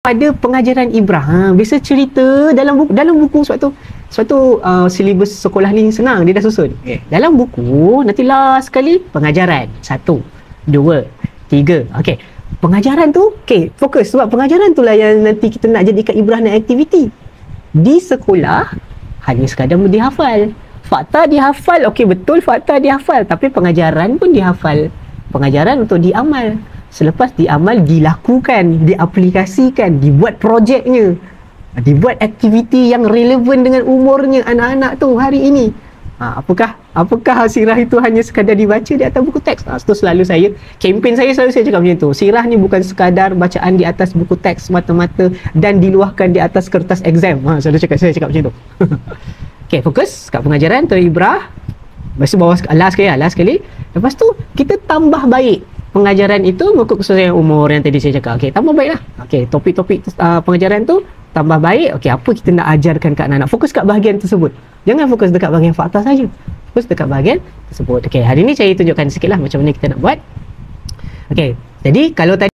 pada pengajaran ibrah. Biasa cerita dalam buku sebab tu silibus sekolah ni senang, dia dah susun. Dalam buku nanti last sekali pengajaran 1, 2, 3. Okey. Pengajaran tu fokus sebab pengajaran tu lah yang nanti kita nak jadikan ibrah dan aktiviti. Di sekolah hanya sekadar dihafal. Fakta dihafal, okey betul fakta dihafal, tapi pengajaran pun dihafal. Pengajaran untuk diamal. Selepas diamal, dilakukan, diaplikasikan, dibuat projeknya, dibuat aktiviti yang relevan dengan umurnya anak-anak tu hari ini. Apakah sirah itu hanya sekadar dibaca di atas buku teks? Itu selalu kempen saya selalu cakap macam tu. Sirah ni bukan sekadar bacaan di atas buku teks semata-mata dan diluahkan di atas kertas exam. Saya cakap macam tu. Okey, fokus kat pengajaran tu ibrah. Lepas tu bawah last sekali. Lepas tu kita tambah baik pengajaran itu mengikut kesesuaian umur yang tadi saya cakap. Okey, tambah baiklah. Okey, topik-topik pengajaran tu tambah baik. Okey, apa kita nak ajarkan kat anak-anak? Fokus kat bahagian tersebut. Jangan fokus dekat bahagian fakta saja. Fokus dekat bahagian tersebut. Okey, hari ni saya tunjukkan sikitlah macam mana kita nak buat. Okey, jadi kalau tadi